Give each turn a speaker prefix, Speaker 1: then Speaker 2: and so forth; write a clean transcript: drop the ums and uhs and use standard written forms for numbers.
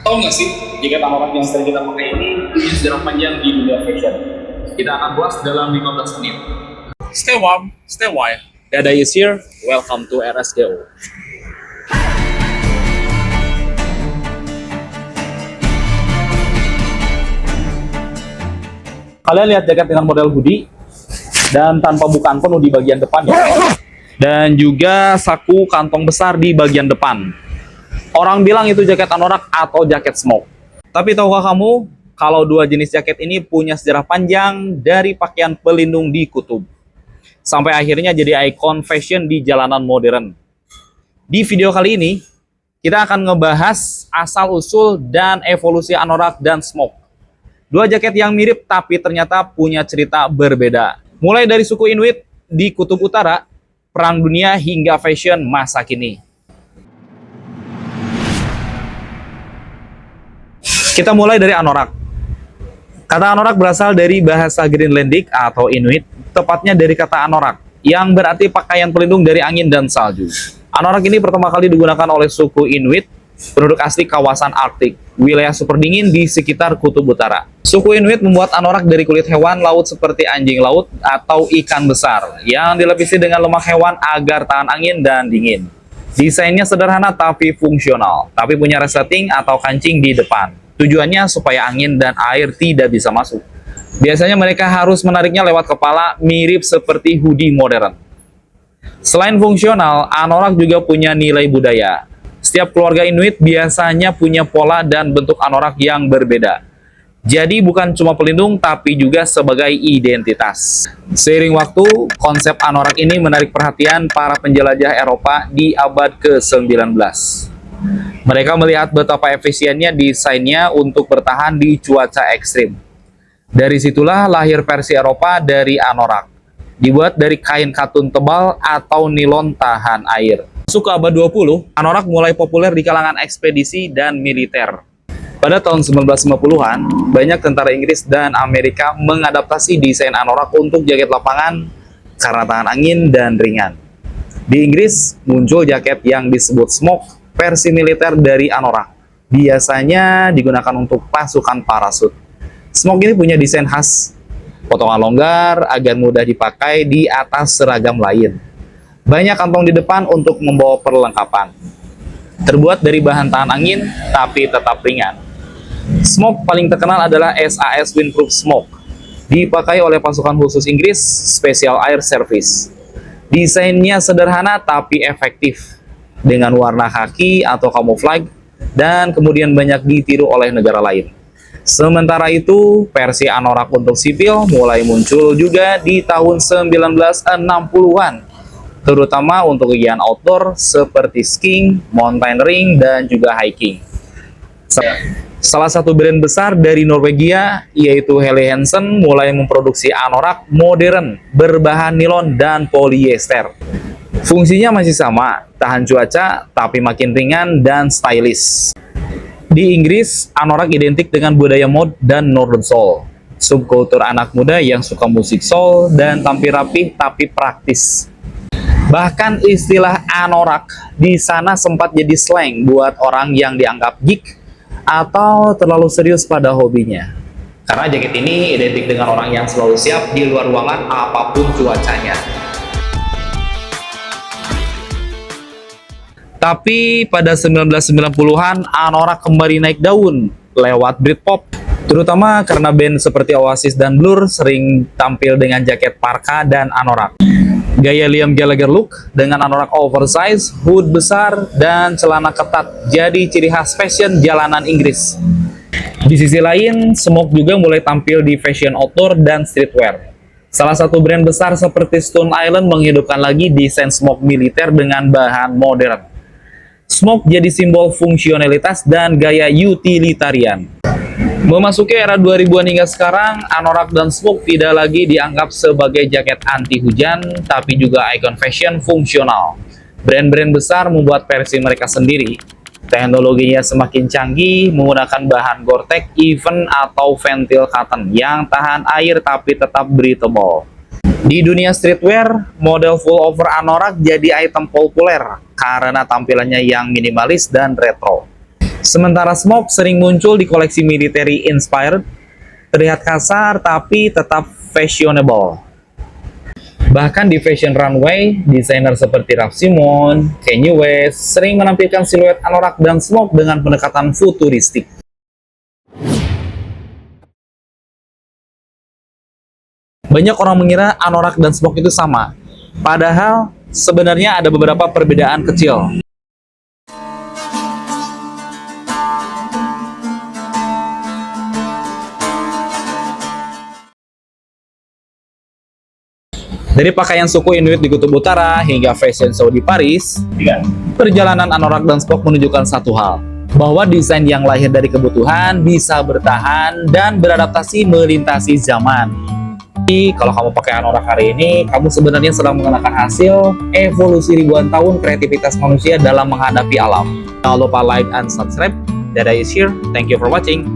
Speaker 1: Tahu nggak sih, jika anorak yang sering kita pakai ini punya sejarah panjang di dunia fashion. Kita akan bahas dalam 15 menit. Stay warm, stay wild. Dada is here. Welcome to RSGO. Kalian lihat jaket dengan model hoodie dan tanpa bukaan penuh di bagian depan ya. Dan juga saku kantong besar di bagian depan. Orang bilang itu jaket anorak atau jaket smoke. Tapi tahukah kamu kalau dua jenis jaket ini punya sejarah panjang dari pakaian pelindung di kutub sampai akhirnya jadi ikon fashion di jalanan modern. Di video kali ini kita akan ngebahas asal-usul dan evolusi anorak dan smoke. Dua jaket yang mirip tapi ternyata punya cerita berbeda. Mulai dari suku Inuit di kutub utara, perang dunia hingga fashion masa kini. Kita mulai dari anorak. Kata anorak berasal dari bahasa Greenlandic atau Inuit, tepatnya dari kata anorak, yang berarti pakaian pelindung dari angin dan salju. Anorak ini pertama kali digunakan oleh suku Inuit, penduduk asli kawasan Arktik, wilayah super dingin di sekitar kutub utara. Suku Inuit membuat anorak dari kulit hewan laut seperti anjing laut atau ikan besar, yang dilapisi dengan lemak hewan agar tahan angin dan dingin. Desainnya sederhana tapi fungsional, tapi punya resleting atau kancing di depan. Tujuannya supaya angin dan air tidak bisa masuk. Biasanya mereka harus menariknya lewat kepala, mirip seperti hoodie modern. Selain fungsional, anorak juga punya nilai budaya. Setiap keluarga Inuit biasanya punya pola dan bentuk anorak yang berbeda. Jadi bukan cuma pelindung, tapi juga sebagai identitas. Seiring waktu, konsep anorak ini menarik perhatian para penjelajah Eropa di abad ke-19. Mereka melihat betapa efisiennya desainnya untuk bertahan di cuaca ekstrim. Dari situlah lahir versi Eropa dari anorak. Dibuat dari kain katun tebal atau nilon tahan air. Masuk ke abad 20, anorak mulai populer di kalangan ekspedisi dan militer. Pada tahun 1950-an, banyak tentara Inggris dan Amerika mengadaptasi desain anorak untuk jaket lapangan karena tahan angin dan ringan. Di Inggris, muncul jaket yang disebut smoke, versi militer dari anorak. Biasanya digunakan untuk pasukan parasut. Smoke ini punya desain khas, potongan longgar agar mudah dipakai di atas seragam lain. Banyak kantong di depan untuk membawa perlengkapan. Terbuat dari bahan tahan angin, tapi tetap ringan. Smoke paling terkenal adalah SAS Windproof Smoke. Dipakai oleh pasukan khusus Inggris, Special Air Service. Desainnya sederhana tapi efektif, dengan warna khaki atau camouflage, dan kemudian banyak ditiru oleh negara lain. Sementara itu, versi anorak untuk sipil mulai muncul juga di tahun 1960-an, terutama untuk kegiatan outdoor seperti skiing, mountaineering, dan juga hiking. Salah satu brand besar dari Norwegia, yaitu Helly Hansen, mulai memproduksi anorak modern berbahan nilon dan polyester. Fungsinya masih sama, tahan cuaca, tapi makin ringan dan stylish. Di Inggris, anorak identik dengan budaya mod dan Northern Soul, subkultur anak muda yang suka musik soul dan tampil rapih tapi praktis. Bahkan istilah anorak di sana sempat jadi slang buat orang yang dianggap geek atau terlalu serius pada hobinya. Karena jaket ini identik dengan orang yang selalu siap di luar ruangan apapun cuacanya. Tapi pada 1990-an, anorak kembali naik daun lewat Britpop, terutama karena band seperti Oasis dan Blur sering tampil dengan jaket parka dan anorak. Gaya Liam Gallagher look dengan anorak oversize, hood besar, dan celana ketat jadi ciri khas fashion jalanan Inggris. Di sisi lain, smoke juga mulai tampil di fashion outdoor dan streetwear. Salah satu brand besar seperti Stone Island menghidupkan lagi desain smoke militer dengan bahan modern. Smoke jadi simbol fungsionalitas dan gaya utilitarian. Memasuki era 2000-an hingga sekarang, anorak dan smoke tidak lagi dianggap sebagai jaket anti hujan, tapi juga ikon fashion fungsional. Brand-brand besar membuat versi mereka sendiri. Teknologinya semakin canggih, menggunakan bahan Gore-Tex, even atau ventil cotton yang tahan air tapi tetap breathable. Di dunia streetwear, model full over anorak jadi item populer karena tampilannya yang minimalis dan retro. Sementara Smoke sering muncul di koleksi military inspired, terlihat kasar tapi tetap fashionable. Bahkan di fashion runway, desainer seperti Raf Simons, Kanye West sering menampilkan siluet anorak dan Smoke dengan pendekatan futuristik. Banyak orang mengira anorak dan Smoke itu sama, padahal sebenarnya ada beberapa perbedaan kecil. Dari pakaian suku Inuit di Kutub Utara hingga fashion show di Paris, perjalanan anorak dan Smoke menunjukkan satu hal, bahwa desain yang lahir dari kebutuhan bisa bertahan dan beradaptasi melintasi zaman. Jadi, kalau kamu pakai anorak hari ini, kamu sebenarnya sedang mengenakan hasil evolusi ribuan tahun kreativitas manusia dalam menghadapi alam. Jangan lupa like and subscribe. Dada is here. Thank you for watching.